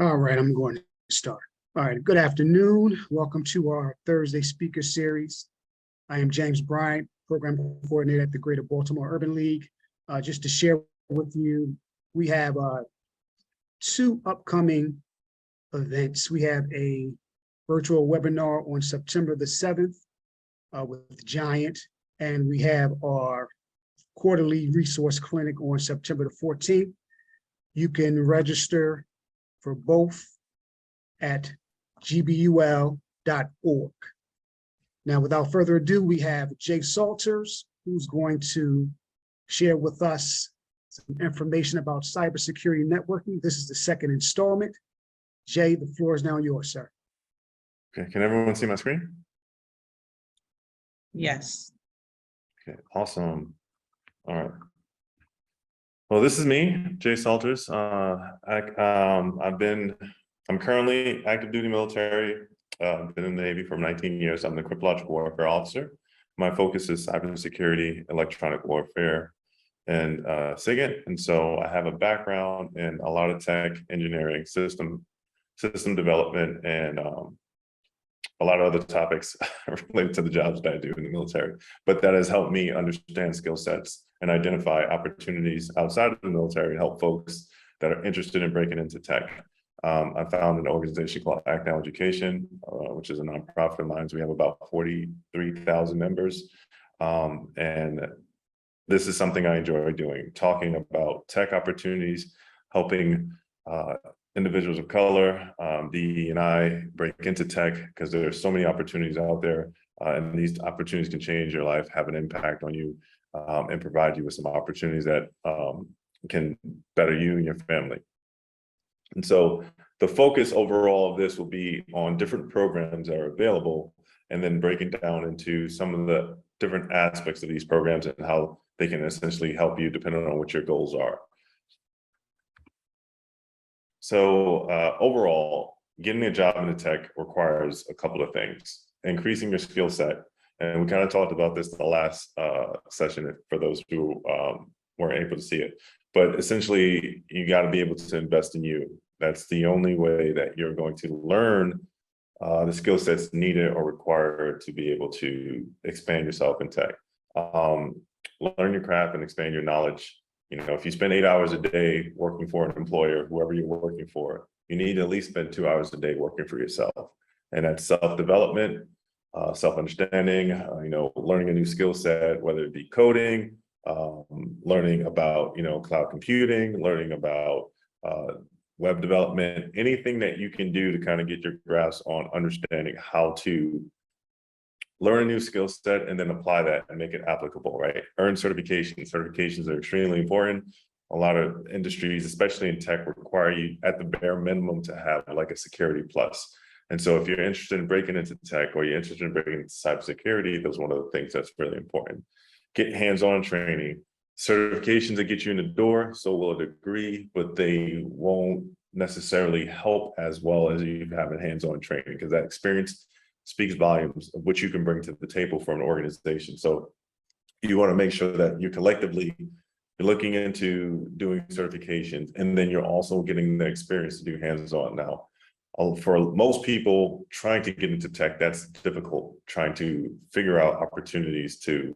All right, I'm going to start. All right, good afternoon. Welcome to our Thursday speaker series. I am James Bryant, program coordinator at the Greater Baltimore Urban League. Just to share with you, we have two upcoming events. We have a virtual webinar on September the 7th with Giant, and we have our quarterly resource clinic on September the 14th. You can register for both at gbul.org. Now, without further ado, we have Jay Salters, who's going to share with us some information about cybersecurity networking. This is the second installment. Jay, the floor is now yours, sir. Okay, can everyone see my screen? Yes. Okay, awesome. All right. Well, this is me, Jay Salters. I'm currently active duty military. Been in the Navy for 19 years. I'm the cryptological warfare officer. My focus is cybersecurity, electronic warfare, and SIGINT. And so I have a background in a lot of tech, engineering, system development, and a lot of other topics related to the jobs that I do in the military. But that has helped me understand skill sets and identify opportunities outside of the military and help folks that are interested in breaking into tech. I found an organization called Act Now Education, which is a nonprofit of mine. We have about 43,000 members. And this is something I enjoy doing, talking about tech opportunities, helping individuals of color, DE&I break into tech, because there are so many opportunities out there, and these opportunities can change your life, have an impact on you, and provide you with some opportunities that can better you and your family. And so the focus overall of this will be on different programs that are available, and then breaking down into some of the different aspects of these programs and how they can essentially help you depending on what your goals are. So overall, getting a job in the tech requires a couple of things: increasing your skill set. And we kind of talked about this in the last session for those who weren't able to see it. But essentially, you got to be able to invest in you. That's the only way that you're going to learn the skill sets needed or required to be able to expand yourself in tech. Learn your craft and expand your knowledge. You know, if you spend 8 hours a day working for an employer, whoever you're working for, you need to at least spend 2 hours a day working for yourself. And that's self-development, self-understanding, learning a new skill set, whether it be coding, learning about, cloud computing, learning about web development, anything that you can do to kind of get your grasp on understanding how to learn a new skill set and then apply that and make it applicable, right? Earn certifications. Certifications are extremely important. A lot of industries, especially in tech, require you at the bare minimum to have like a security plus. And so if you're interested in breaking into tech or you're interested in breaking into cybersecurity, that's one of the things that's really important. Get hands-on training. Certifications that get you in the door, so will a degree, but they won't necessarily help as well as you having hands-on training, because that experience speaks volumes of what you can bring to the table for an organization. So you want to make sure that you collectively you're looking into doing certifications, and then you're also getting the experience to do hands-on. Now, for most people trying to get into tech, that's difficult, trying to figure out opportunities to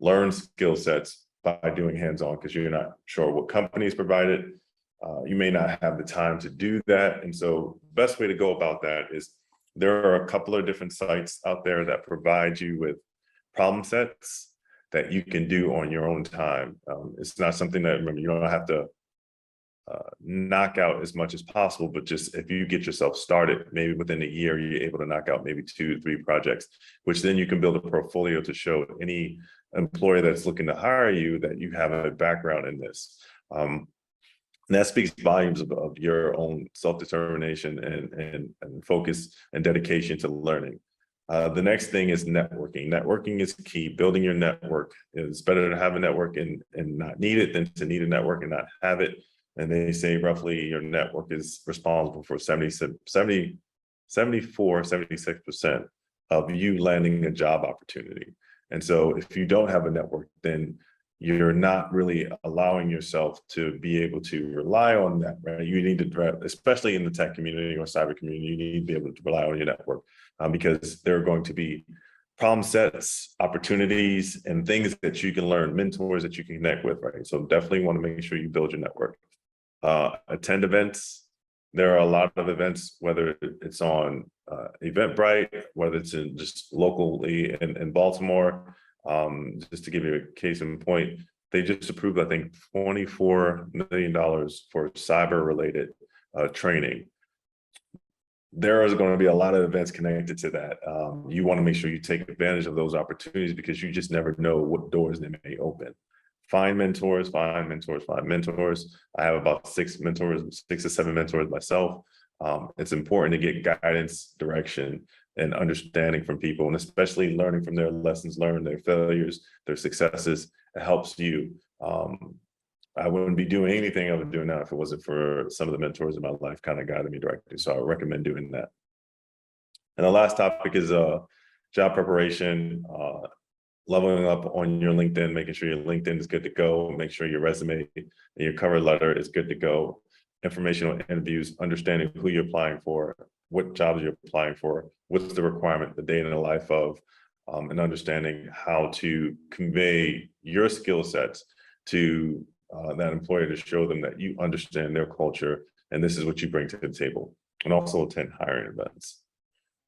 learn skill sets by doing hands-on, because you're not sure what companies provide it. You may not have the time to do that. And so the best way to go about that is there are a couple of different sites out there that provide you with problem sets that you can do on your own time. It's not something that, remember, you don't have to knock out as much as possible, but just if you get yourself started, maybe within a year, you're able to knock out maybe 2 to 3 projects, which then you can build a portfolio to show any employer that's looking to hire you that you have a background in this. And that speaks volumes of your own self-determination and focus and dedication to learning. The next thing is networking. Networking is key. Building your network is better to have a network and not need it than to need a network and not have it. And they say roughly your network is responsible for 76% of you landing a job opportunity. And so if you don't have a network, then you're not really allowing yourself to be able to rely on that, right? You need to, especially in the tech community or cyber community, you need to be able to rely on your network because there are going to be problem sets, opportunities, and things that you can learn, mentors that you can connect with, right? So definitely want to make sure you build your network. Attend events. There are a lot of events, whether it's on Eventbrite, whether it's in just locally in Baltimore. Just to give you a case in point, they just approved, I think, $24 million for cyber-related training. There is going to be a lot of events connected to that. You want to make sure you take advantage of those opportunities because you just never know what doors they may open. Find mentors, find mentors, find mentors. I have about 6 to 7 mentors myself. It's important to get guidance, direction, and understanding from people, and especially learning from their lessons learned, their failures, their successes. It helps you. I wouldn't be doing anything I was doing now if it wasn't for some of the mentors in my life kind of guiding me directly. So I recommend doing that. And the last topic is job preparation, leveling up on your LinkedIn, making sure your LinkedIn is good to go, make sure your resume and your cover letter is good to go, informational interviews, understanding who you're applying for, what jobs you're applying for, what's the requirement, the day in the life of, and understanding how to convey your skill sets to that employer to show them that you understand their culture and this is what you bring to the table, and also attend hiring events.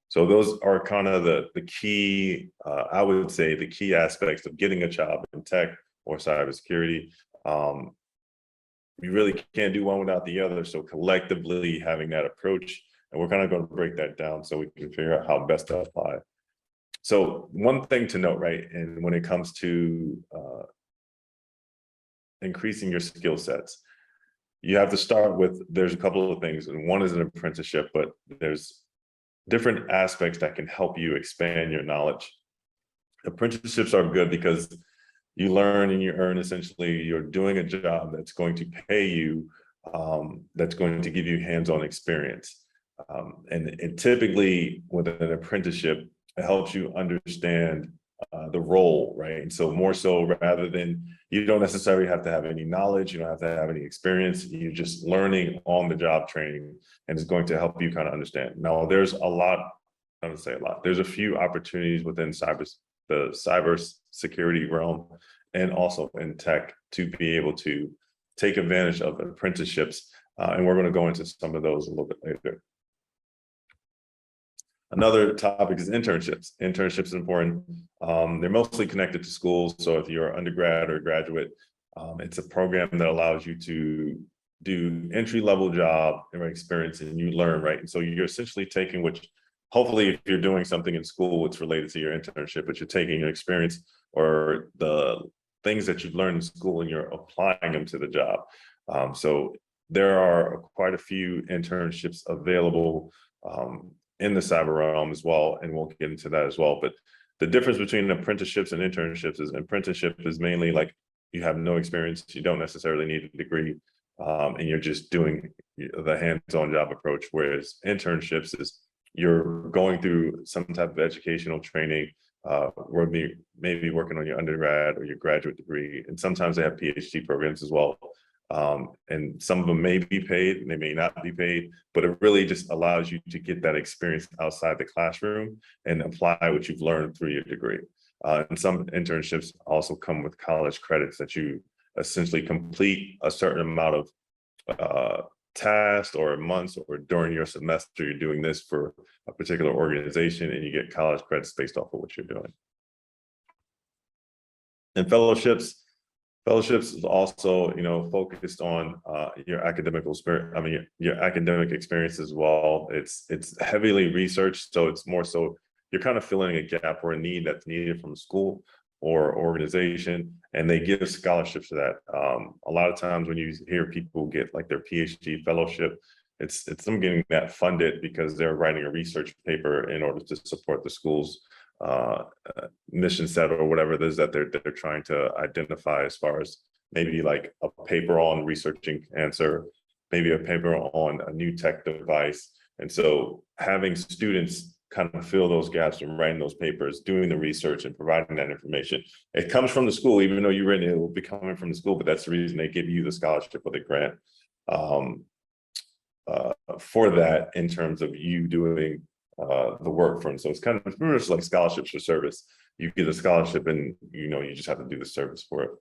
So those are kind of the key, I would say, the key aspects of getting a job in tech or cybersecurity. You really can't do one without the other. So collectively having that approach, and we're kind of going to break that down so we can figure out how best to apply. So one thing to note, right, and when it comes to increasing your skill sets, you have to start with, there's a couple of things, and one is an apprenticeship, but there's different aspects that can help you expand your knowledge. Apprenticeships are good because you learn and you earn. Essentially, you're doing a job that's going to pay you, that's going to give you hands-on experience. And typically with an apprenticeship, it helps you understand the role, right? And so more so, rather than, you don't necessarily have to have any knowledge, you don't have to have any experience, you're just learning on the job training, and it's going to help you kind of understand. Now, there's a lot, I don't say a lot, there's a few opportunities within the cyber security realm and also in tech to be able to take advantage of apprenticeships. And we're going to go into some of those a little bit later. Another topic is internships. Internships is important. They're mostly connected to schools. So if you're an undergrad or graduate, it's a program that allows you to do entry-level job experience and you learn, right? And so you're essentially taking, which hopefully if you're doing something in school, it's related to your internship, but you're taking your experience or the things that you've learned in school and you're applying them to the job. So there are quite a few internships available in the cyber realm as well, and we'll get into that as well. But the difference between apprenticeships and internships is apprenticeship is mainly like you have no experience, you don't necessarily need a degree, and you're just doing the hands-on job approach, whereas internships is you're going through some type of educational training, maybe working on your undergrad or your graduate degree, and sometimes they have PhD programs as well. And some of them may be paid and they may not be paid, but it really just allows you to get that experience outside the classroom and apply what you've learned through your degree. And some internships also come with college credits that you essentially complete a certain amount of tasks or months, or during your semester, you're doing this for a particular organization and you get college credits based off of what you're doing. And fellowships is also, focused on your academic experience. Your academic experience as well. It's heavily researched, so it's more so you're kind of filling a gap or a need that's needed from a school or organization, and they give scholarships to that. A lot of times when you hear people get like their PhD fellowship, it's them getting that funded because they're writing a research paper in order to support the school's mission set or whatever it is that they're trying to identify, as far as maybe like a paper on researching cancer, maybe a paper on a new tech device. And so having students kind of fill those gaps and writing those papers, doing the research and providing that information. It comes from the school, even though you've written it, it will be coming from the school, but that's the reason they give you the scholarship or the grant for that, in terms of you doing the work for them. So it's kind of pretty much like scholarships for service. You get a scholarship and you just have to do the service for it.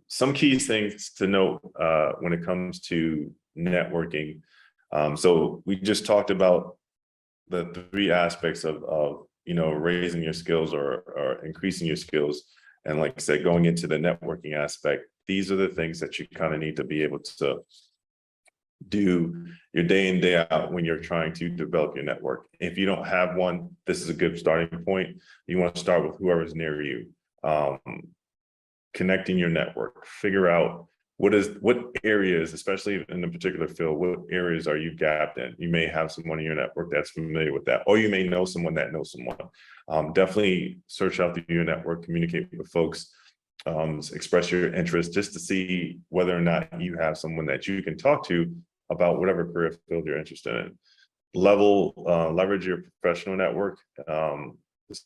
Some key things to note when it comes to networking. So we just talked about the three aspects of raising your skills or increasing your skills. And like I said, going into the networking aspect, these are the things that you kind of need to be able to do your day in, day out when you're trying to develop your network. If you don't have one, this is a good starting point. You want to start with whoever's near you. Connecting your network, figure out what areas, especially in a particular field, what areas are you gapped in? You may have someone in your network that's familiar with that, or you may know someone that knows someone. Definitely search out your network, communicate with folks, express your interest, just to see whether or not you have someone that you can talk to about whatever career field you're interested in. Leverage your professional network.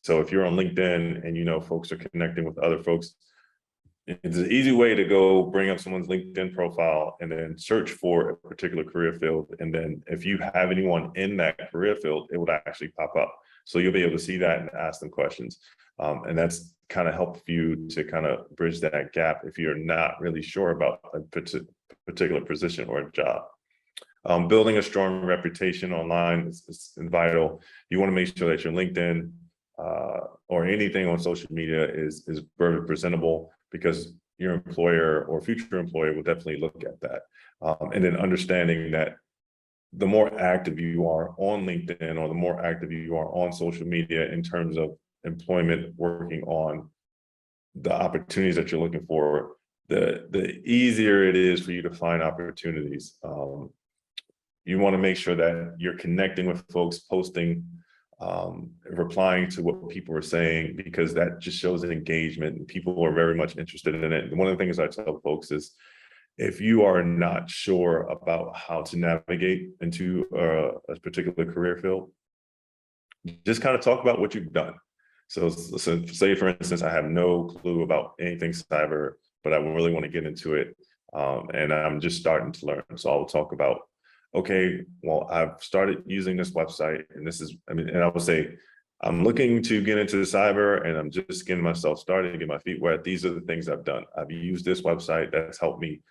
So if you're on LinkedIn and folks are connecting with other folks, it's an easy way to go bring up someone's LinkedIn profile and then search for a particular career field. And then if you have anyone in that career field, it would actually pop up. So you'll be able to see that and ask them questions. And that's kind of help you to kind of bridge that gap if you're not really sure about a particular position or a job. Building a strong reputation online is vital. You want to make sure that your LinkedIn or anything on social media is very presentable, because your employer or future employer will definitely look at that. And then understanding that the more active you are on LinkedIn, or the more active you are on social media in terms of employment, working on the opportunities that you're looking for, the easier it is for you to find opportunities. You want to make sure that you're connecting with folks, posting, replying to what people are saying, because that just shows an engagement and people are very much interested in it. And one of the things I tell folks is, if you are not sure about how to navigate into a particular career field, just kind of talk about what you've done. So say, for instance, I have no clue about anything cyber, but I really want to get into it. And I'm just starting to learn. So I'll talk about, okay, well, I've started using this website, and this is, and I would say, I'm looking to get into cyber and I'm just getting myself started and get my feet wet. These are the things I've done. I've used this website that's helped me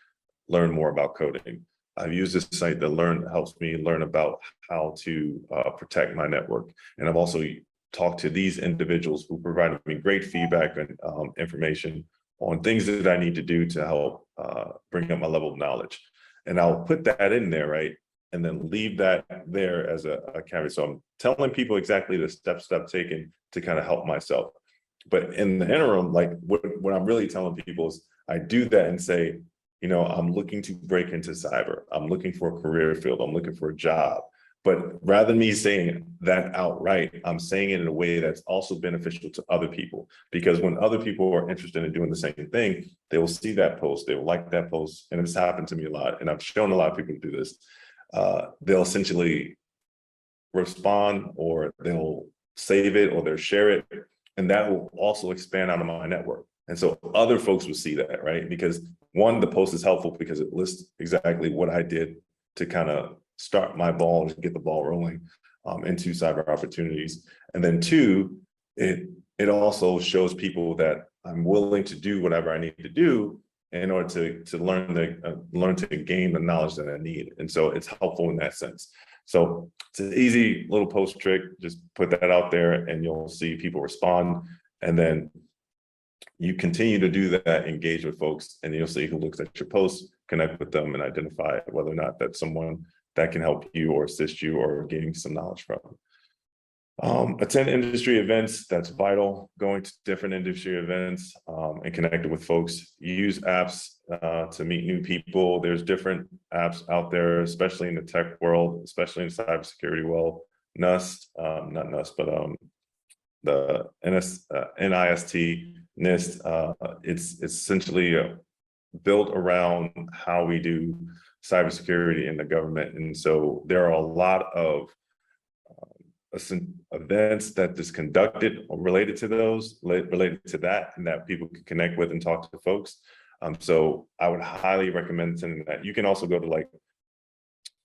learn more about coding. I've used this site that helps me learn about how to protect my network. And I've also talked to these individuals who provided me great feedback and information on things that I need to do to help bring up my level of knowledge. And I'll put that in there, right? And then leave that there as a caveat. So I'm telling people exactly the steps that I've taken to kind of help myself. But in the interim, like what I'm really telling people is, I do that and say, I'm looking to break into cyber. I'm looking for a career field. I'm looking for a job. But rather than me saying that outright, I'm saying it in a way that's also beneficial to other people. Because when other people are interested in doing the same thing, they will see that post, they will like that post. And it's happened to me a lot. And I've shown a lot of people to do this. They'll essentially respond, or they'll save it, or they'll share it. And that will also expand out of my network. And so other folks will see that, right? Because one, the post is helpful because it lists exactly what I did to kind of start my ball and get the ball rolling into cyber opportunities. And then two, it also shows people that I'm willing to do whatever I need to do in order to learn to gain the knowledge that I need. And so it's helpful in that sense. So it's an easy little post trick. Just put that out there and you'll see people respond. And then you continue to do that, engage with folks, and you'll see who looks at your posts, connect with them, and identify whether or not that's someone that can help you or assist you or gain some knowledge from. Attend industry events, that's vital. Going to different industry events and connecting with folks. Use apps to meet new people. There's different apps out there, especially in the tech world, especially in cybersecurity world. NIST, not NIST, but the NIST, NIST, it's essentially built around how we do cybersecurity in the government. And so there are a lot of events that is conducted related to those, related to that, and that people can connect with and talk to folks. So I would highly recommend sending that. You can also go to like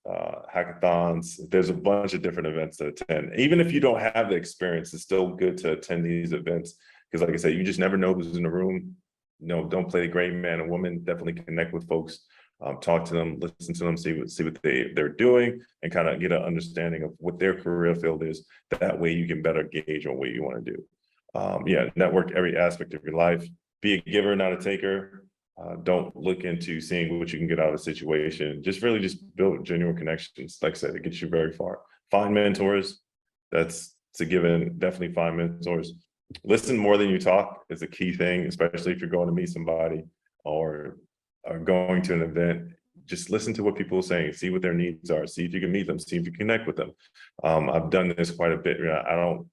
hackathons. There's a bunch of different events to attend. Even if you don't have the experience, it's still good to attend these events, because like I said, you just never know who's in the room. Don't play the gray man and woman. Definitely connect with folks, talk to them, listen to them, see what they're doing, and kind of get an understanding of what their career field is. That way you can better gauge on what you want to do. Yeah, network every aspect of your life. Be a giver, not a taker. Don't look into seeing what you can get out of a situation. Just really just build genuine connections. Like I said, it gets you very far. Find mentors. It's a given. Definitely find mentors. Listen more than you talk is a key thing, especially if you're going to meet somebody or going to an event. Just listen to what people are saying, see what their needs are, see if you can meet them, see if you connect with them. I've done this quite a bit. I don't,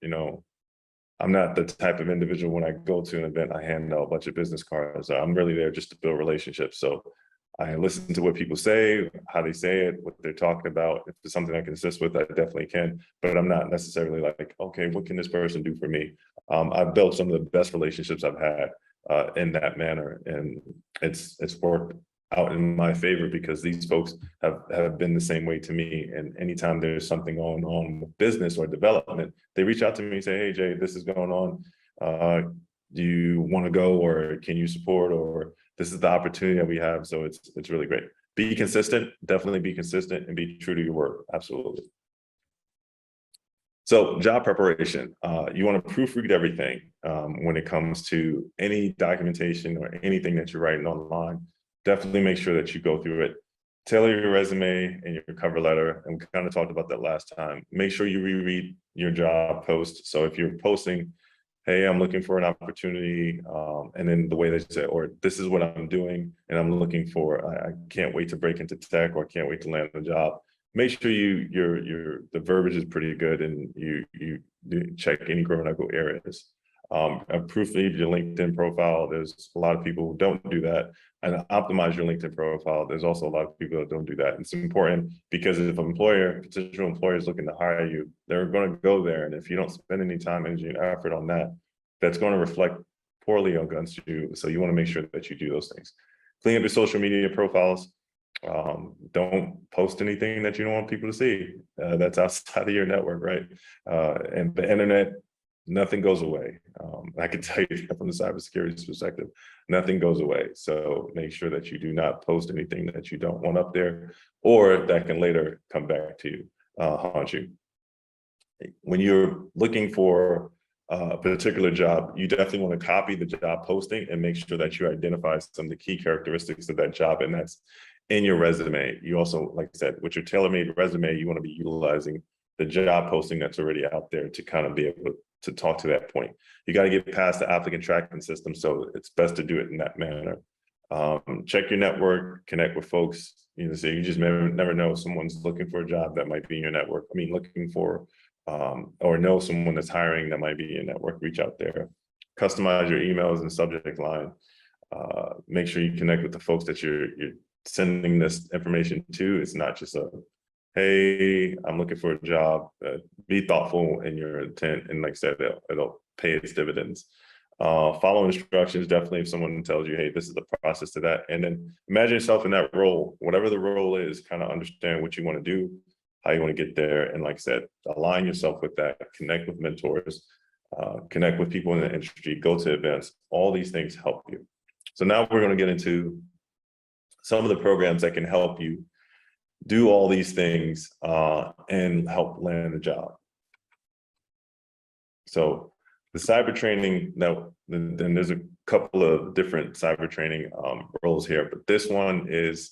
I'm not the type of individual when I go to an event, I hand out a bunch of business cards. I'm really there just to build relationships. So I listen to what people say, how they say it, what they're talking about. If there's something I can assist with, I definitely can, but I'm not necessarily like, okay, what can this person do for me? I've built some of the best relationships I've had in that manner, and it's worked out in my favor because these folks have been the same way to me. And anytime there's something going on with business or development, they reach out to me and say, hey, Jay, this is going on. Do you want to go, or can you support, or this is the opportunity that we have. So it's really great. Be consistent, definitely be consistent, and be true to your word. Absolutely. So job preparation, you want to proofread everything when it comes to any documentation or anything that you're writing online. Definitely make sure that you go through it. Tailor your resume and your cover letter. And we kind of talked about that last time. Make sure you reread your job post. So if you're posting, hey, I'm looking for an opportunity, and then the way they say, or this is what I'm doing, and I'm looking for, I can't wait to break into tech, or can't wait to land a job. Make sure the verbiage is pretty good, and you check any grammatical areas. Proofread your LinkedIn profile. There's a lot of people who don't do that. And optimize your LinkedIn profile. There's also a lot of people that don't do that. It's important because if an potential employer is looking to hire you, they're going to go there. And if you don't spend any time, energy, and effort on that, that's going to reflect poorly against you. So you want to make sure that you do those things. Clean up your social media profiles. Don't post anything that you don't want people to see. That's outside of your network, right? And the internet, nothing goes away. I can tell you from the cybersecurity perspective, nothing goes away. So make sure that you do not post anything that you don't want up there, or that can later come back to you, haunt you. When you're looking for a particular job, you definitely want to copy the job posting and make sure that you identify some of the key characteristics of that job, and that's in your resume. You also, like I said, with your tailor-made resume, you want to be utilizing the job posting that's already out there to kind of be able to talk to that point. You got to get past the applicant tracking system, so it's best to do it in that manner. Check your network, connect with folks. So you just never know, someone's looking for a job that might be in your network. I mean, looking for or know someone that's hiring that might be in your network. Reach out there. Customize your emails and subject line. Make sure you connect with the folks that you're sending this information to. It's not just a, hey, I'm looking for a job. Be thoughtful in your intent, and like I said, it'll pay its dividends. Follow instructions, definitely. If someone tells you, hey, this is the process to that, and then imagine yourself in that role, whatever the role is, kind of understand what you want to do, how you want to get there, and like I said, align yourself with that. Connect with mentors, connect with people in the industry, go to events. All these things help you. So now we're going to get into some of the programs that can help you do all these things and help land a job. So the cyber training, now, then there's a couple of different cyber training roles here, but this one is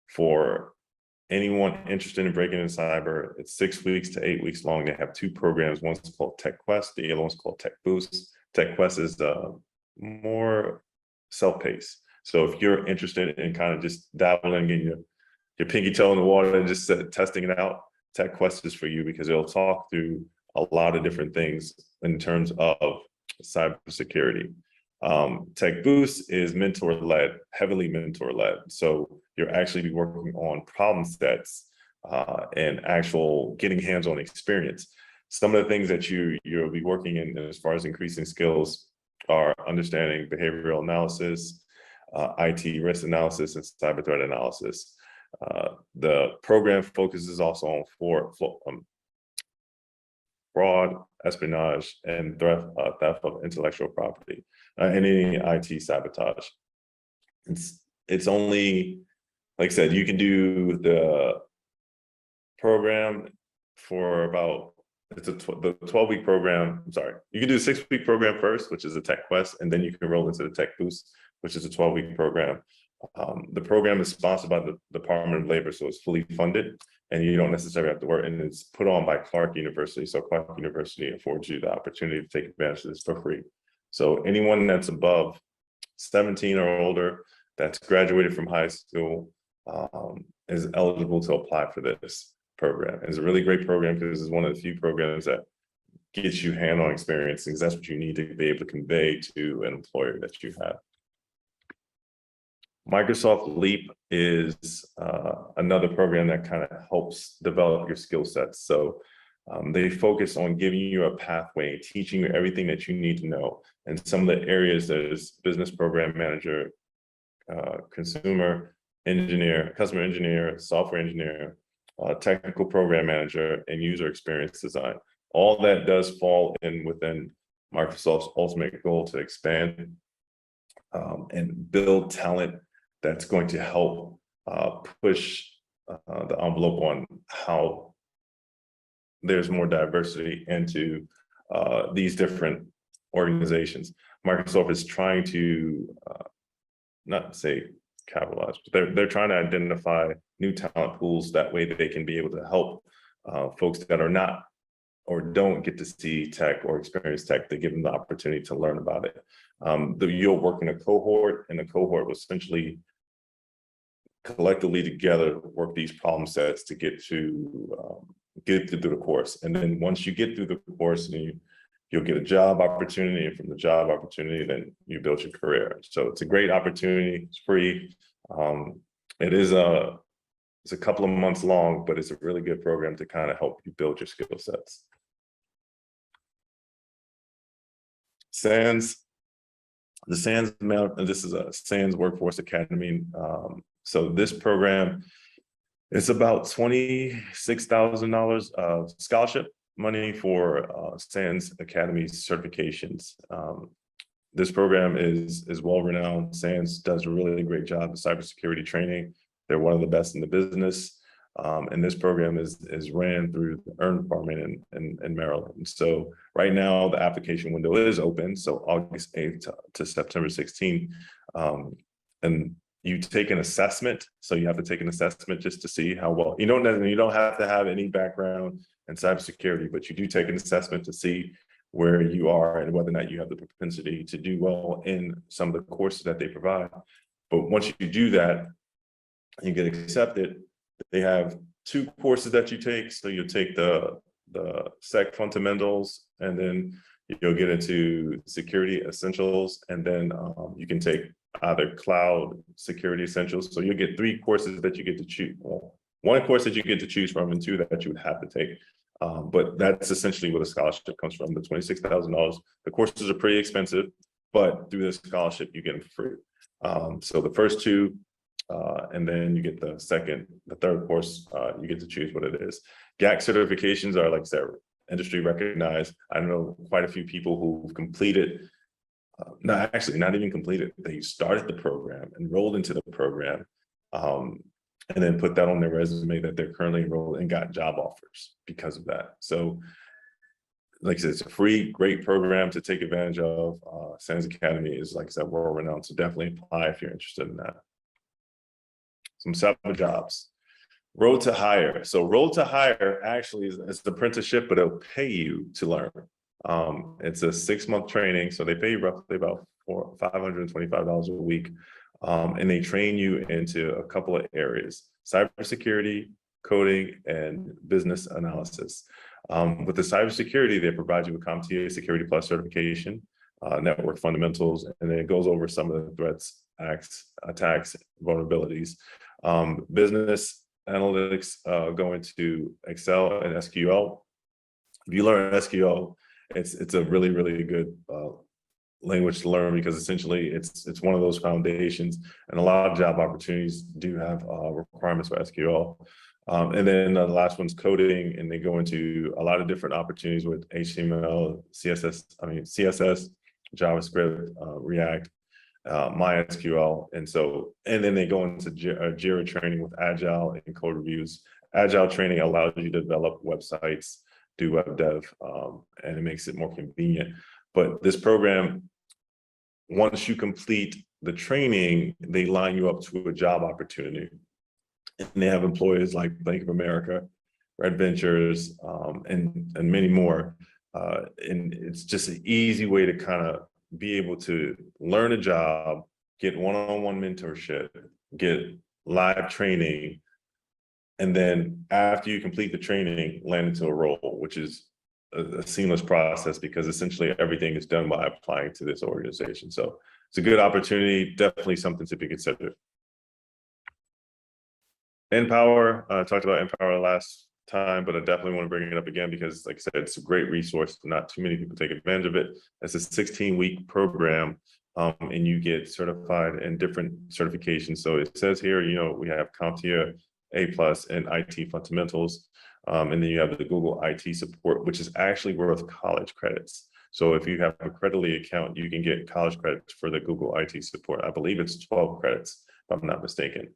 for anyone interested in breaking into cyber. It's 6 weeks to 8 weeks long. They have two programs. One's called Tech Quest. The other one's called Tech Boost. Tech Quest is more self-paced. So if you're interested in kind of just dabbling in your pinky toe in the water and just testing it out, Tech Quest is for you, because it'll talk through a lot of different things in terms of cybersecurity. Tech Boost is mentor-led, heavily mentor-led. So you'll actually be working on problem sets and actual getting hands-on experience. Some of the things that you'll be working in as far as increasing skills are understanding behavioral analysis, IT risk analysis, and cyber threat analysis. The program focuses also on fraud, espionage, and theft of intellectual property, and any IT sabotage. It's only, like I said, you can do the program for about, the 12-week program. I'm sorry, you can do a 6-week program first, which is a Tech Quest, and then you can roll into the Tech Boost, which is a 12-week program. The program is sponsored by the Department of Labor, so it's fully funded, and you don't necessarily have to work, and it's put on by Clark University. So Clark University affords you the opportunity to take advantage of this for free. So anyone that's above 17 or older, that's graduated from high school, is eligible to apply for this program. It's a really great program because it's one of the few programs that gets you hand-on experience, because that's what you need to be able to convey to an employer that you have. Microsoft Leap is another program that kind of helps develop your skill sets. So they focus on giving you a pathway, teaching you everything that you need to know. And some of the areas, there's business program manager, consumer engineer, customer engineer, software engineer, technical program manager, and user experience design. All that does fall in within Microsoft's ultimate goal to expand and build talent that's going to help push the envelope on how there's more diversity into these different organizations. Microsoft is trying to, not say capitalize, but they're trying to identify new talent pools. That way they can be able to help folks that are not or don't get to see tech or experience tech. They give them the opportunity to learn about it. You'll work in a cohort, and the cohort will essentially collectively together work these problem sets to get through the course. And then once you get through the course, and you'll get a job opportunity, and from the job opportunity, then you build your career. So it's a great opportunity. It's free. It's a couple of months long, but it's a really good program to kind of help you build your skill sets. SANS, the SANS amount, and this is a SANS Workforce Academy. So this program, it's about $26,000 of scholarship money for SANS Academy certifications. This program is well-renowned. SANS does a really great job of cybersecurity training. They're one of the best in the business. And this program is ran through the EARN department in Maryland. So right now the application window is open, so August 8th to September 16th. And you take an assessment. So you have to take an assessment just to see how well, you don't have to have any background in cybersecurity, but you do take an assessment to see where you are and whether or not you have the propensity to do well in some of the courses that they provide. But once you do that, you get accepted. They have 2 courses that you take. So you'll take the SEC fundamentals, and then you'll get into security essentials, and then you can take either cloud security essentials. So you'll get 3 courses that you get to choose. Well, 1 course that you get to choose from, and 2 that you would have to take. But that's essentially where the scholarship comes from, the $26,000. The courses are pretty expensive, but through the scholarship, you get them for free. So the first 2, and then you get the 3rd course, you get to choose what it is. GAC certifications are, like I said, industry recognized. I know quite a few people who've completed, not even completed, they started the program, enrolled into the program, and then put that on their resume that they're currently enrolled and got job offers because of that. So like I said, it's a free, great program to take advantage of. SANS Academy is, like I said, world-renowned, so definitely apply if you're interested in that. Some cyber jobs. Road to Hire. So Road to Hire actually is an apprenticeship, but it'll pay you to learn. It's a 6-month training, so they pay you roughly about $525 a week, and they train you into a couple of areas: cybersecurity, coding, and business analysis. With the cybersecurity, they provide you with CompTIA Security Plus certification, network fundamentals, and then it goes over some of the threats, attacks, vulnerabilities. Business analytics go into Excel and SQL. If you learn SQL, it's a really, really good language to learn, because essentially it's one of those foundations, and a lot of job opportunities do have requirements for SQL. And then the last one's coding, and they go into a lot of different opportunities with HTML, CSS, JavaScript, React, MySQL, and then they go into Jira training with Agile and code reviews. Agile training allows you to develop websites, do web dev, and it makes it more convenient. But this program, once you complete the training, they line you up to a job opportunity. And they have employers like Bank of America, Red Ventures, and many more. And it's just an easy way to kind of be able to learn a job, get one-on-one mentorship, get live training, and then after you complete the training, land into a role, which is a seamless process, because essentially everything is done by applying to this organization. So it's a good opportunity, definitely something to be considered. Empower, talked about Empower last time, but I definitely want to bring it up again because, like I said, it's a great resource. Not too many people take advantage of it. It's a 16-week program, and you get certified in different certifications. So it says here, we have CompTIA A+ and IT fundamentals, and then you have the Google IT support, which is actually worth college credits. So if you have a Creditly account, you can get college credits for the Google IT support. I believe it's 12 credits, if I'm not mistaken.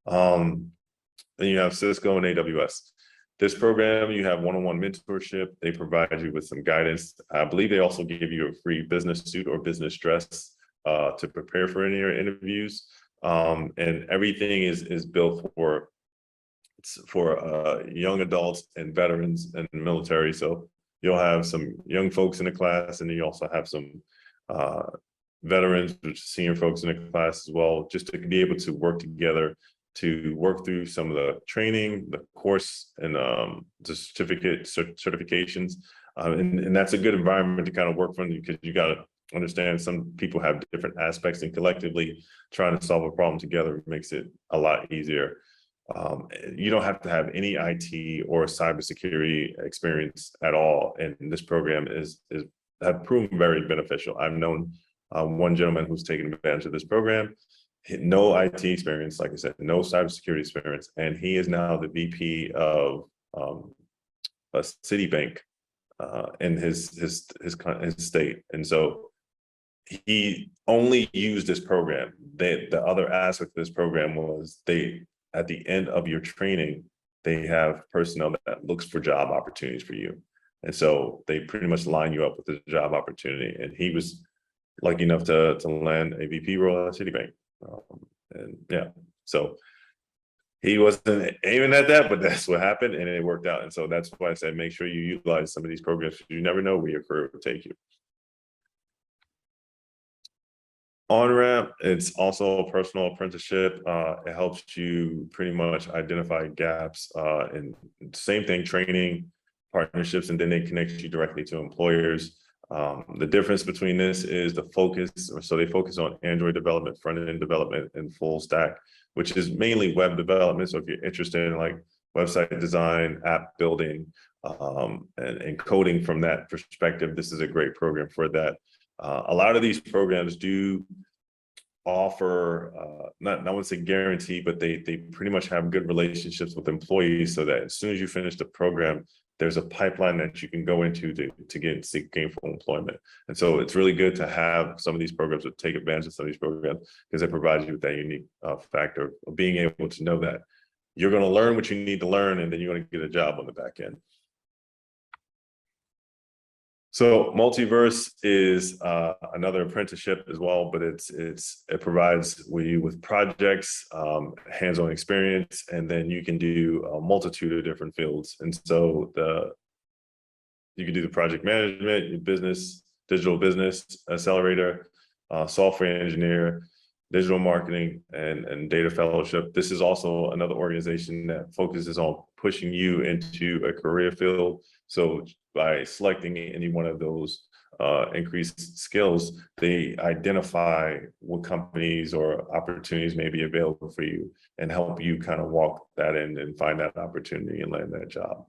Then you have Cisco and AWS. This program, you have one-on-one mentorship. They provide you with some guidance. I believe they also give you a free business suit or business dress to prepare for any of your interviews. And everything is built for young adults and veterans and military. So you'll have some young folks in the class, and then you also have some veterans, which senior folks in the class as well, just to be able to work together to work through some of the training, the course, and the certifications. And that's a good environment to kind of work from, because you got to understand some people have different aspects, and collectively trying to solve a problem together makes it a lot easier. You don't have to have any IT or cybersecurity experience at all, and this program have proven very beneficial. I've known one gentleman who's taken advantage of this program. No IT experience, like I said, no cybersecurity experience, and he is now the VP of a Citibank in his state, and so he only used this program. The other aspect of this program was at the end of your training, they have personnel that looks for job opportunities for you, and so they pretty much line you up with a job opportunity. And he was lucky enough to land a VP role at Citibank. And yeah, so he wasn't aiming at that, but that's what happened, and it worked out. And so that's why I said, make sure you utilize some of these programs. You never know where your career will take you. Onramp, it's also a personal apprenticeship. It helps you pretty much identify gaps, and same thing, training, partnerships, and then they connect you directly to employers. The difference between this is the focus. So they focus on Android development, front-end development, and full stack, which is mainly web development. So if you're interested in like website design, app building, and coding from that perspective, this is a great program for that. A lot of these programs do offer, not I wouldn't say guarantee, but they pretty much have good relationships with employees, so that as soon as you finish the program, there's a pipeline that you can go into to seek gainful employment. And so it's really good to have some of these programs, or take advantage of some of these programs, because it provides you with that unique factor of being able to know that you're going to learn what you need to learn, and then you're going to get a job on the back end. So Multiverse is another apprenticeship as well, but it provides you with projects, hands-on experience, and then you can do a multitude of different fields. And so you can do the project management, your business, digital business accelerator, software engineer, digital marketing, and data fellowship. This is also another organization that focuses on pushing you into a career field. So by selecting any one of those increased skills, they identify what companies or opportunities may be available for you and help you kind of walk that in and find that opportunity and land that job.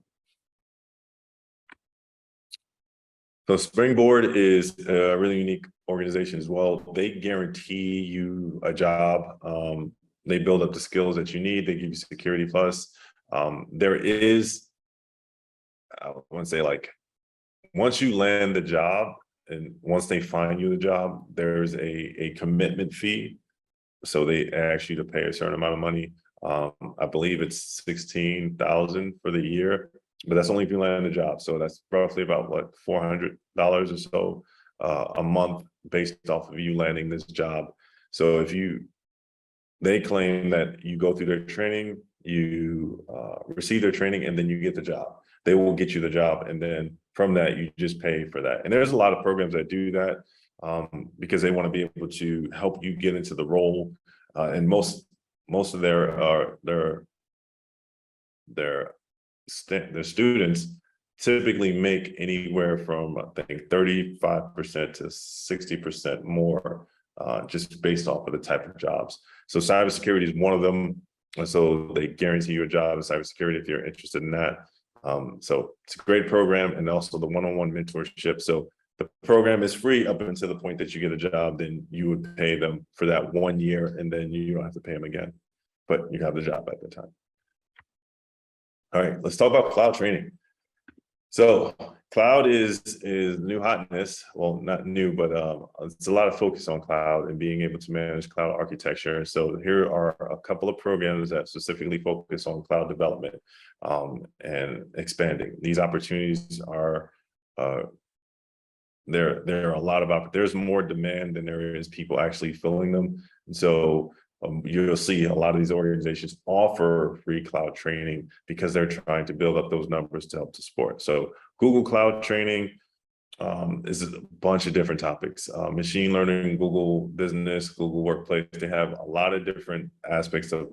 So Springboard is a really unique organization as well. They guarantee you a job. They build up the skills that you need. They give you Security Plus. There is, I want to say, like, once you land the job and once they find you the job, there's a commitment fee. So they ask you to pay a certain amount of money. I believe it's $16,000 for the year, but that's only if you land the job. So that's roughly about what, $400 or so a month based off of you landing this job. So if they claim that you go through their training, you receive their training, and then you get the job. They will get you the job, and then from that you just pay for that. And there's a lot of programs that do that because they want to be able to help you get into the role. And most of their students typically make anywhere from, I think, 35% to 60% more, just based off of the type of jobs. So cybersecurity is one of them. So they guarantee you a job in cybersecurity if you're interested in that. So it's a great program, and also the one-on-one mentorship. So the program is free up until the point that you get a job. Then you would pay them for that 1 year, and then you don't have to pay them again, but you have the job at the time. All right, let's talk about cloud training. So cloud is new hotness. Well, not new, but it's a lot of focus on cloud and being able to manage cloud architecture. So here are a couple of programs that specifically focus on cloud development and expanding. These opportunities are there are a lot of there's more demand than there is people actually filling them. And so you'll see a lot of these organizations offer free cloud training because they're trying to build up those numbers to help to support. So Google Cloud Training is a bunch of different topics. Machine learning, Google Business, Google Workplace. They have a lot of different aspects of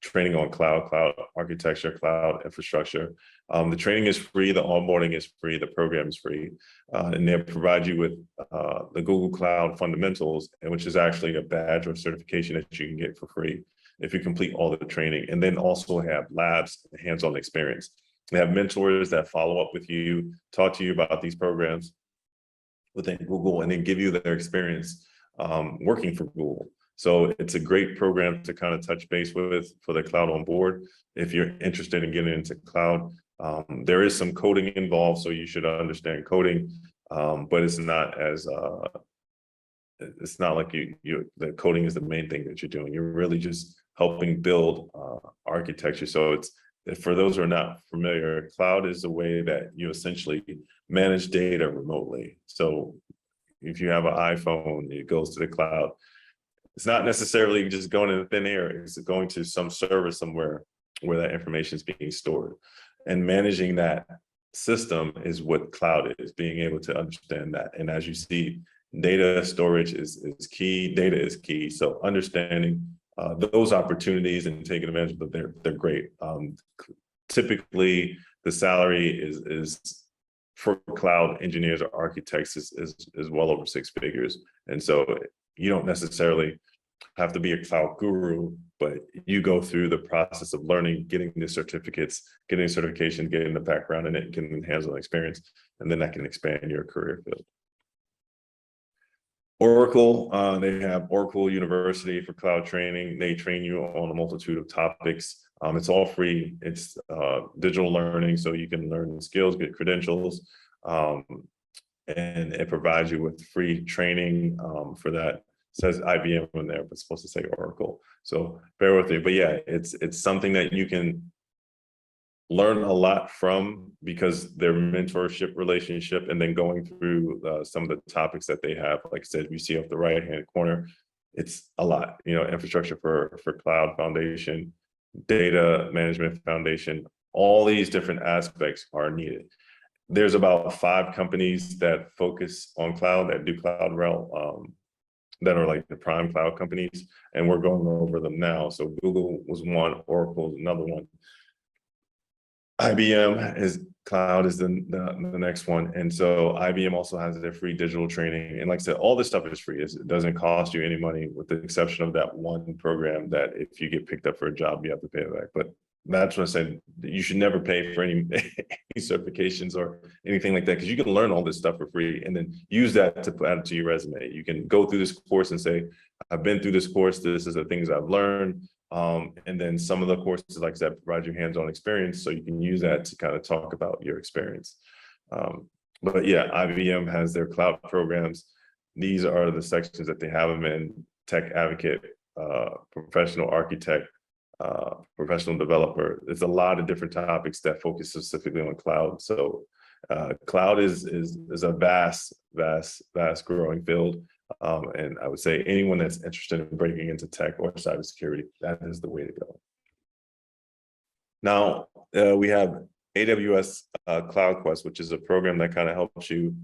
training on cloud architecture, cloud infrastructure. The training is free, the onboarding is free, the program is free, and they provide you with the Google Cloud Fundamentals, which is actually a badge or certification that you can get for free if you complete all the training, and then also have labs, hands-on experience. They have mentors that follow up with you, talk to you about these programs within Google, and then give you their experience working for Google. So it's a great program to kind of touch base with for the cloud on board. If you're interested in getting into cloud, there is some coding involved, so you should understand coding, but it's not as it's not like the coding is the main thing that you're doing. You're really just helping build architecture. So it's, for those who are not familiar, cloud is a way that you essentially manage data remotely. So if you have an iPhone, it goes to the cloud. It's not necessarily just going in thin air. It's going to some server somewhere where that information is being stored. And managing that system is what cloud is, being able to understand that. And as you see, data storage is key, data is key. So understanding those opportunities and taking advantage of them, they're great. Typically, the salary is for cloud engineers or architects is well over 6 figures. And so you don't necessarily have to be a cloud guru, but you go through the process of learning, getting the certificates, getting a certification, getting the background in it, getting hands-on experience, and then that can expand your career field. Oracle, they have Oracle University for cloud training. They train you on a multitude of topics. It's all free. It's digital learning, so you can learn skills, get credentials, and it provides you with free training for that. It says IBM in there, but it's supposed to say Oracle. So bear with me. But yeah, it's something that you can learn a lot from because their mentorship relationship, and then going through some of the topics that they have. Like I said, you see off the right-hand corner, it's a lot. You know, infrastructure for cloud foundation, data management foundation, all these different aspects are needed. There's about 5 companies that focus on cloud, that do cloud realm that are like the prime cloud companies, and we're going over them now. So Google was one, Oracle is another one. IBM is cloud is the next one. And so IBM also has their free digital training. And like I said, all this stuff is free. It doesn't cost you any money, with the exception of that one program that if you get picked up for a job, you have to pay it back. But that's what I said. You should never pay for any certifications or anything like that, because you can learn all this stuff for free and then use that to add it to your resume. You can go through this course and say, I've been through this course. This is the things I've learned. And then some of the courses, like I said, provide you hands-on experience, so you can use that to kind of talk about your experience. But yeah, IBM has their cloud programs. These are the sections that they have them in: tech advocate, professional architect, professional developer. There's a lot of different topics that focus specifically on cloud. So cloud is a vast growing field. And I would say anyone that's interested in breaking into tech or cybersecurity, that is the way to go. Now, we have AWS Cloud Quest, which is a program that kind of helps you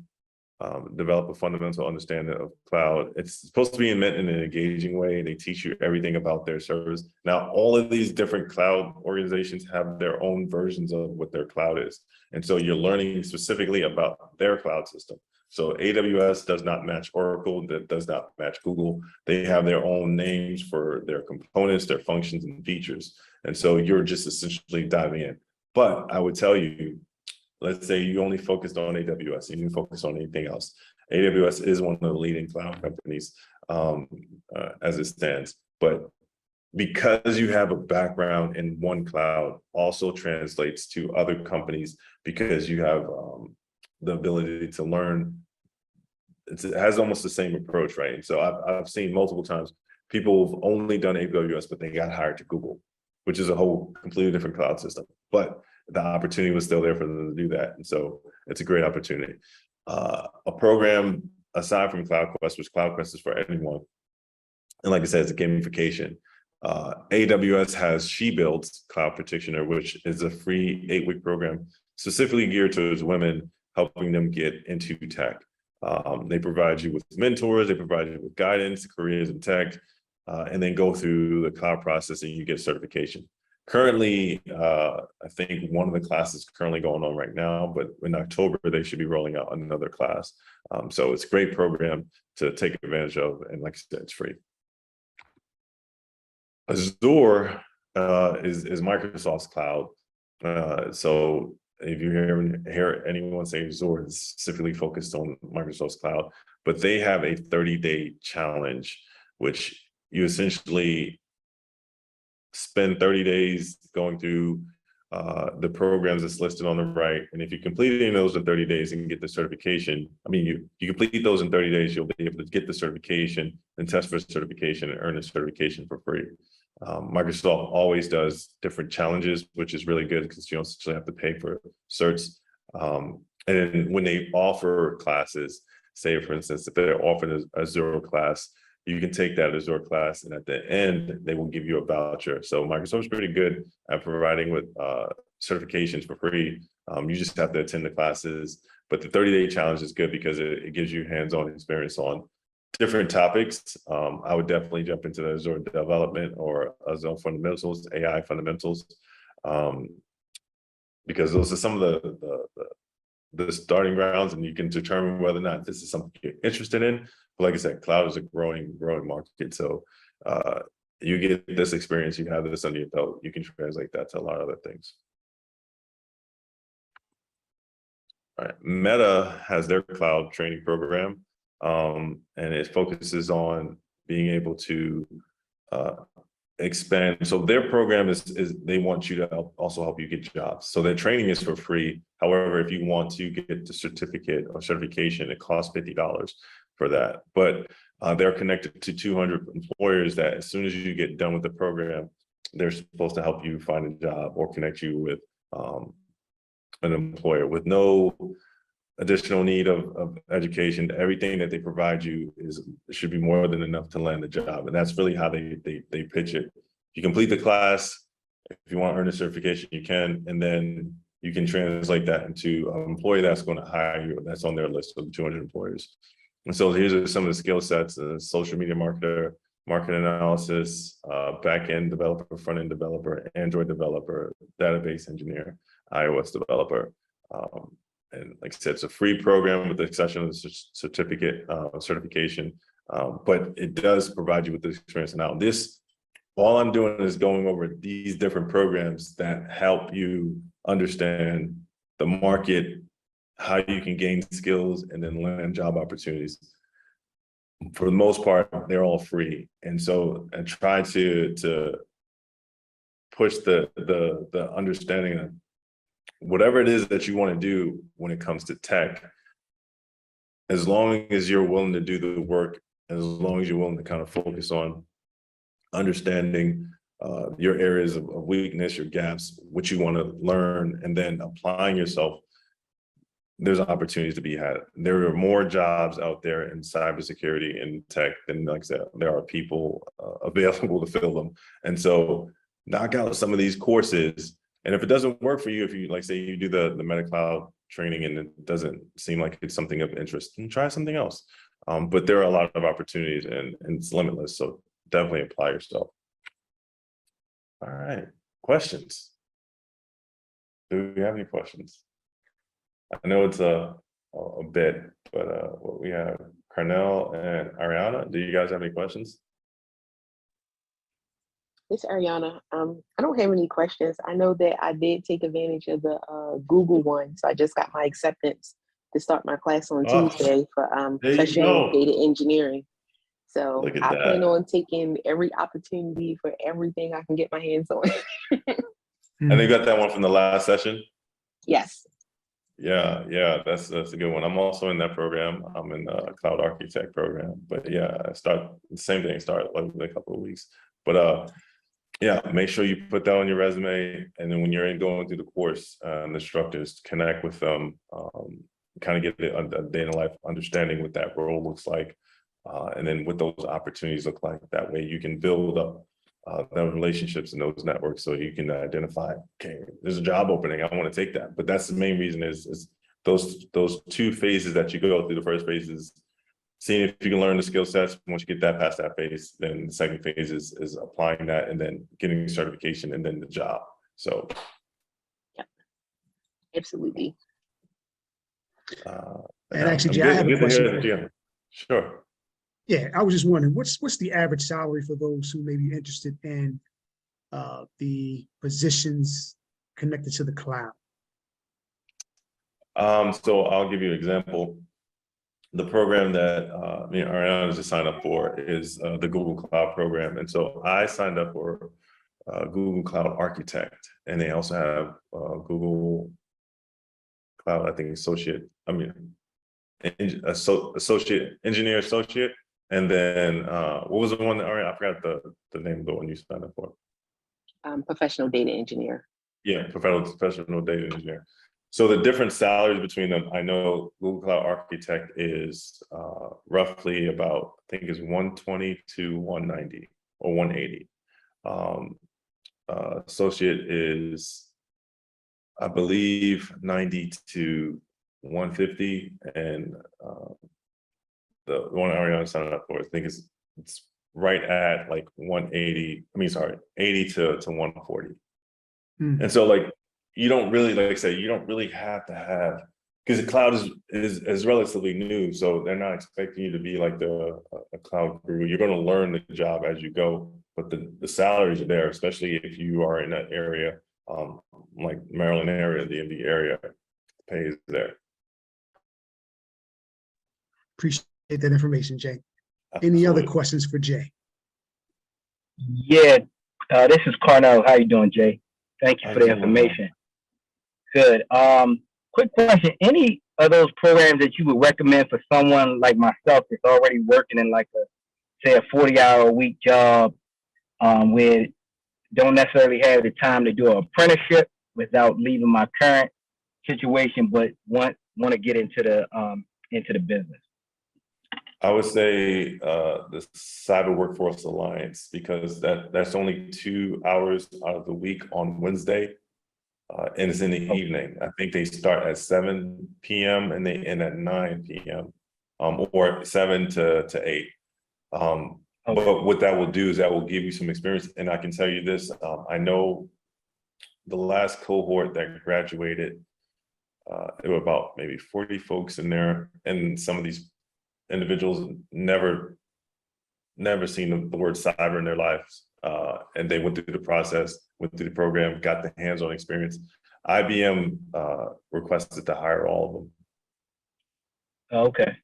develop a fundamental understanding of cloud. It's supposed to be meant in an engaging way. They teach you everything about their service. Now, all of these different cloud organizations have their own versions of what their cloud is. And so you're learning specifically about their cloud system. So AWS does not match Oracle, that does not match Google. They have their own names for their components, their functions and features. And so you're just essentially diving in. But I would tell you, let's say you only focused on AWS, you didn't focus on anything else. AWS is one of the leading cloud companies as it stands. But because you have a background in one cloud also translates to other companies, because you have the ability to learn. It has almost the same approach, right? And so I've seen multiple times people who've only done AWS, but they got hired to Google, which is a whole completely different cloud system. But the opportunity was still there for them to do that. And so it's a great opportunity. A program aside from Cloud Quest, which Cloud Quest is for anyone. And like I said, it's a gamification. AWS has She Builds Cloud Practitioner, which is a free 8-week program specifically geared towards women, helping them get into tech. They provide you with mentors, they provide you with guidance, careers in tech, and then go through the cloud process and you get certification. Currently, I think one of the classes currently going on right now, but in October, they should be rolling out another class. So it's a great program to take advantage of. And like I said, it's free. Azure is Microsoft's cloud. So if you hear anyone say Azure, it's specifically focused on Microsoft's cloud, but they have a 30-day challenge, which you essentially spend 30 days going through the programs that's listed on the right. And if you complete any of those in 30 days and get the certification, I mean, you complete those in 30 days, you'll be able to get the certification and test for certification and earn a certification for free. Microsoft always does different challenges, which is really good because you don't essentially have to pay for certs. And when they offer classes, say for instance, if they're offering an Azure class, you can take that Azure class, and at the end, they will give you a voucher. So Microsoft's pretty good at providing with certifications for free. You just have to attend the classes, but the 30-day challenge is good because it gives you hands-on experience on different topics. I would definitely jump into the Azure development or Azure fundamentals, AI fundamentals, because those are some of the starting grounds, and you can determine whether or not this is something you're interested in. But like I said, cloud is a growing market. So you get this experience, you have this under your belt, you can translate that to a lot of other things. All right, Meta has their cloud training program, and it focuses on being able to expand. So their program is they want you to also help you get jobs. So their training is for free. However, if you want to get the certificate or certification, it costs $50 for that. But they're connected to 200 employers that as soon as you get done with the program, they're supposed to help you find a job or connect you with an employer with no additional need of education. Everything that they provide you should be more than enough to land a job. And that's really how they pitch it. You complete the class. If you want to earn a certification, you can, and then you can translate that into an employee that's going to hire you, that's on their list of 200 employers. And so here's are some of the skill sets: social media marketer, market analysis, back-end developer, front-end developer, Android developer, database engineer, iOS developer. And like I said, it's a free program with the exception of the certification, but it does provide you with this experience. Now, all I'm doing is going over these different programs that help you understand the market, how you can gain skills, and then land job opportunities. For the most part, they're all free. And so I try to push the understanding of whatever it is that you want to do when it comes to tech, as long as you're willing to do the work, as long as you're willing to kind of focus on understanding your areas of weakness, your gaps, what you want to learn, and then applying yourself, there's opportunities to be had. There are more jobs out there in cybersecurity and tech than, like I said, there are people available to fill them. And so knock out some of these courses. And if it doesn't work for you, if you, like, say you do the MetaCloud training and it doesn't seem like it's something of interest, then try something else. But there are a lot of opportunities and it's limitless. So definitely apply yourself. All right, questions? Do we have any questions? I know it's a bit, but what we have, Carnell and Ariana, do you guys have any questions? It's Ariana. I don't have any questions. I know that I did take advantage of the Google one, so I just got my acceptance to start my class on Tuesday for professional data engineering. So I plan on taking every opportunity for everything I can get my hands on. And you got that one from the last session? Yes. Yeah, that's a good one. I'm also in that program. I'm in the cloud architect program, but yeah, I start the same thing, start like in a couple of weeks. But yeah, make sure you put that on your resume, and then when you're going through the course, the instructors connect with them, kind of get a day in the life understanding what that role looks like, and then what those opportunities look like. That way you can build up those relationships and those networks, so you can identify, okay, there's a job opening, I want to take that. But that's the main reason is those two phases that you go through. The first phase is seeing if you can learn the skill sets. Once you get that past that phase, then the second phase is applying that and then getting certification and then the job. So yeah, absolutely. And actually, Jay, I have a question for you. Sure. Yeah, I was just wondering, what's the average salary for those who may be interested in the positions connected to the cloud? So I'll give you an example. The program that me and Ariana just signed up for is the Google Cloud program. And so I signed up for Google Cloud Architect, and they also have Google Cloud, I think, associate engineer associate. And then what was the one that, I forgot the name of the one you signed up for? Professional data engineer. Yeah, professional data engineer. So the different salaries between them, I know Google Cloud Architect is roughly about, I think is 120 to 190 or 180. Associate is, I believe, 90 to 150, and the one Ariana signed up for, I think it's right at like 180. I mean, sorry, 80 to 140. And so, like, you don't really, like I said, you don't really have to have, because the cloud is relatively new, so they're not expecting you to be like a cloud guru. You're going to learn the job as you go, but the salaries are there, especially if you are in that area, like Maryland area, the DMV area, pay is there. Appreciate that information, Jay. Absolutely. Any other questions for Jay? Yeah, this is Carnell. How you doing, Jay? Thank you for the information. Good. Quick question. Any of those programs that you would recommend for someone like myself that's already working in like say a 40-hour-a-week job, where don't necessarily have the time to do an apprenticeship without leaving my current situation, but want to get into the business? I would say the Cyber Workforce Alliance, because that's only 2 hours out of the week on Wednesday, and it's in the evening. I think they start at 7 p.m. and they end at 9 p.m. or 7 to 8. But what that will do is that will give you some experience. And I can tell you this, I know the last cohort that graduated, there were about maybe 40 folks in there, and some of these individuals never seen the word cyber in their lives. And they went through the process, went through the program, got the hands-on experience. IBM requested to hire all of them. Okay.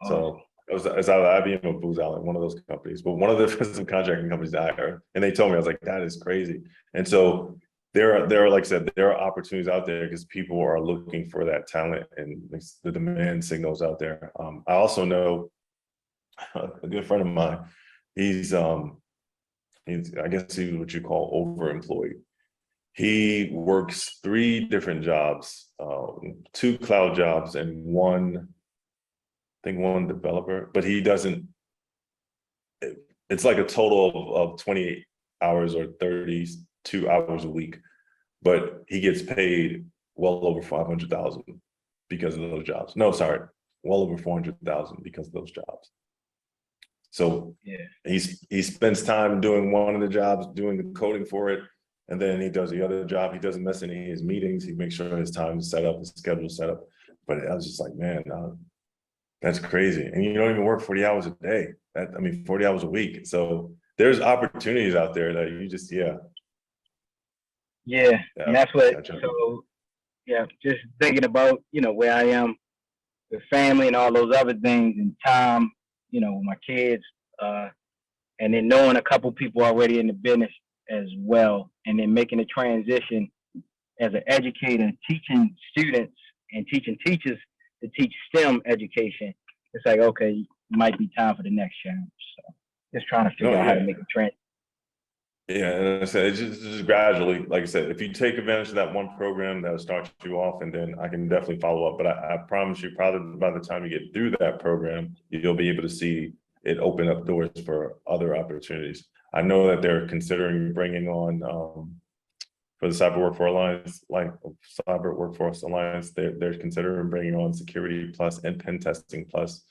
So it's either IBM or Booz Allen, one of those companies, but one of the defensive contracting companies that I hired. And they told me, I was like, that is crazy. And so there are, like I said, there are opportunities out there because people are looking for that talent, and the demand signals out there. I also know a good friend of mine, he's I guess he's what you call overemployed. He works 3 different jobs, 2 cloud jobs and one developer, but he doesn't, it's like a total of 28 hours or 32 hours a week, but he gets paid well over 500,000 because of those jobs. No, sorry, well over 400,000 because of those jobs. So yeah, he spends time doing one of the jobs, doing the coding for it, and then he does the other job. He doesn't miss any of his meetings. He makes sure his time is set up, his schedule is set up. But I was just like, man, that's crazy. And you don't even work 40 hours a day. 40 hours a week. So there's opportunities out there that you just, yeah. And that's what, so yeah, just thinking about, where I am with family and all those other things and time, with my kids, and then knowing a couple people already in the business as well, and then making a transition as an educator, teaching students and teaching teachers to teach STEM education. It's like, okay, it might be time for the next challenge. So just trying to figure out how to make a trend. Yeah, and I said, it's just gradually, like I said, if you take advantage of that one program, that'll start you off, and then I can definitely follow up. But I promise you, probably by the time you get through that program, you'll be able to see it open up doors for other opportunities. I know that they're considering bringing on, for the Cyber Workforce Alliance, they're considering bringing on Security Plus and Pen Testing Plus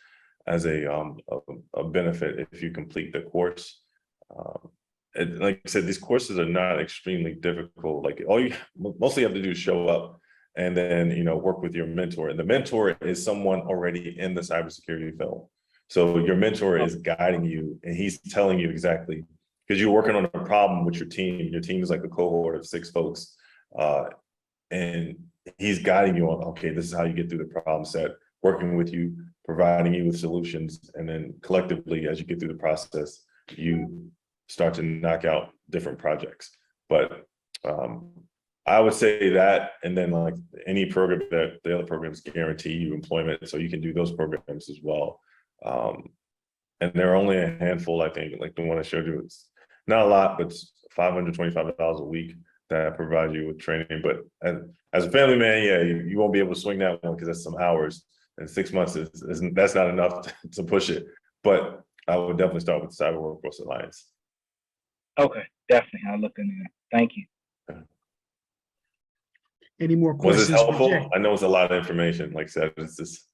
as a benefit if you complete the course. Like I said, these courses are not extremely difficult. Like mostly you have to do is show up and then, work with your mentor. And the mentor is someone already in the cybersecurity field. So your mentor is guiding you, and he's telling you exactly, because you're working on a problem with your team. Your team is like a cohort of 6 folks. And he's guiding you on, okay, this is how you get through the problem set, working with you, providing you with solutions. And then collectively, as you get through the process, you start to knock out different projects. But I would say that, and then like any program, that the other programs guarantee you employment, so you can do those programs as well. And there are only a handful, I think, like the one I showed you, it's not a lot, but it's $525 a week that provide you with training. But as a family man, yeah, you won't be able to swing that one because that's some hours, and 6 months that's not enough to push it. But I would definitely start with the Cyber Workforce Alliance. Okay, definitely. I'll look into that. Thank you. Any more questions? Was it helpful? I know it's a lot of information. Like I said, it's just,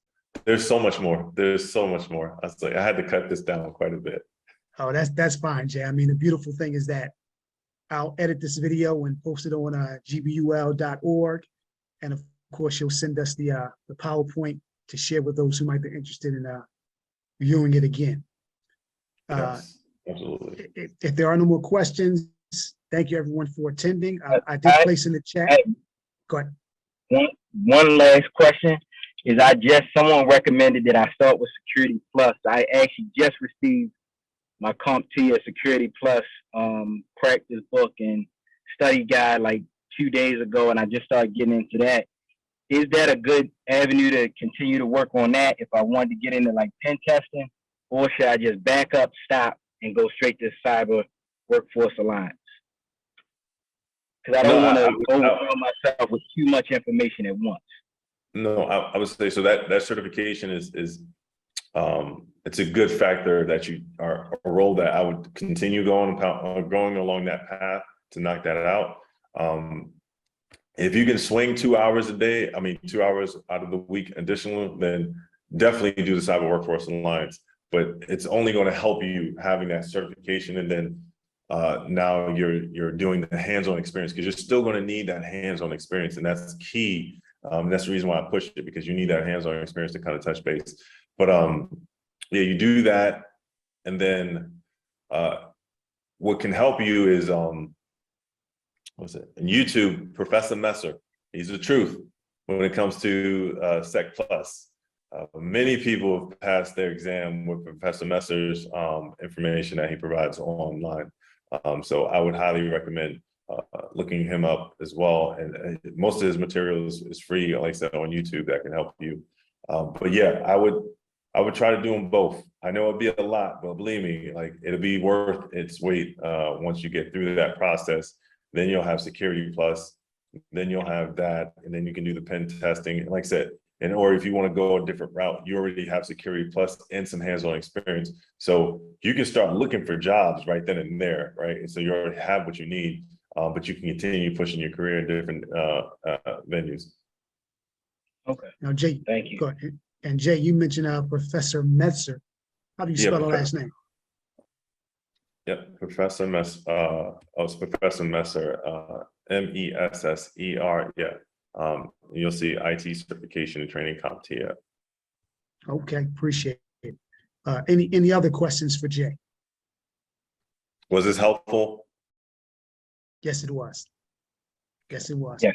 there's so much more. There's so much more. I was like, I had to cut this down quite a bit. Oh, that's fine, Jay. I mean, the beautiful thing is that I'll edit this video and post it on gbul.org. And of course, you'll send us the PowerPoint to share with those who might be interested in viewing it again. Yes, absolutely. If there are no more questions, thank you everyone for attending. I did place in the chat. Go ahead. One last question is, someone recommended that I start with Security Plus. I actually just received my CompTIA Security Plus practice book and study guide like 2 days ago, and I just started getting into that. Is that a good avenue to continue to work on that if I wanted to get into like pen testing, or should I just back up, stop, and go straight to Cyber Workforce Alliance? Because I don't want to overwhelm myself with too much information at once. No, I would say so that certification is it's a good factor that you are a role that I would continue going along that path to knock that out. If you can swing 2 hours a day, 2 hours out of the week additional, then definitely do the Cyber Workforce Alliance, but it's only going to help you having that certification, and then now you're doing the hands-on experience, because you're still going to need that hands-on experience, and that's key. That's the reason why I pushed it, because you need that hands-on experience to kind of touch base. But yeah, you do that, and then what can help you is what's it? And YouTube, Professor Messer, he's the truth when it comes to Sec Plus. Many people have passed their exam with Professor Messer's information that he provides online. So I would highly recommend looking him up as well. And most of his materials is free, like I said, on YouTube, that can help you. But yeah, I would try to do them both. I know it'd be a lot, but believe me, like, it'll be worth its weight once you get through that process. Then you'll have Security Plus, then you'll have that, and then you can do the pen testing. And like I said, or if you want to go a different route, you already have Security Plus and some hands-on experience. So you can start looking for jobs right then and there, right? And so you already have what you need, but you can continue pushing your career in different venues. Okay. Now, Jay, Thank you. go ahead. And Jay, you mentioned Professor Messer. How do you spell the last name? Yep, Professor Messer, it's Professor Messer, MESSER, yeah. You'll see IT certification and training CompTIA. Okay, appreciate it. Any other questions for Jay? Was this helpful? Yes, it was. Yes, it was. Yeah.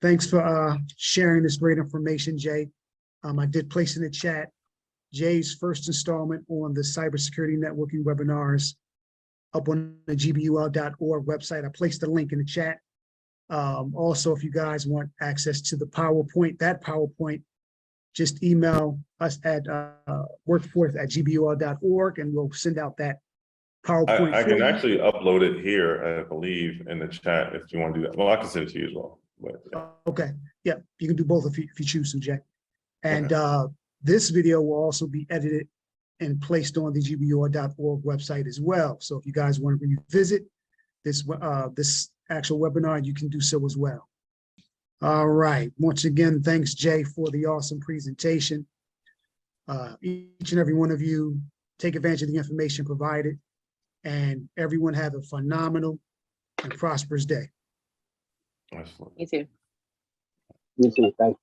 Thanks for sharing this great information, Jay. I did place in the chat Jay's first installment on the cybersecurity networking webinars up on the gbul.org website. I placed the link in the chat. Also, if you guys want access to the PowerPoint, that PowerPoint, just email us at workforce@gbul.org, and we'll send out that PowerPoint. I can actually upload it here, I believe, in the chat if you want to do that. Well, I can send it to you as well. But, yeah. Okay, yeah, you can do both if you choose to, Jay. And this video will also be edited and placed on the gbul.org website as well. So if you guys want to revisit this actual webinar, you can do so as well. All right. Once again, thanks, Jay, for the awesome presentation. Each and every one of you, take advantage of the information provided, and everyone have a phenomenal and prosperous day. Excellent. You too. You too. Thanks.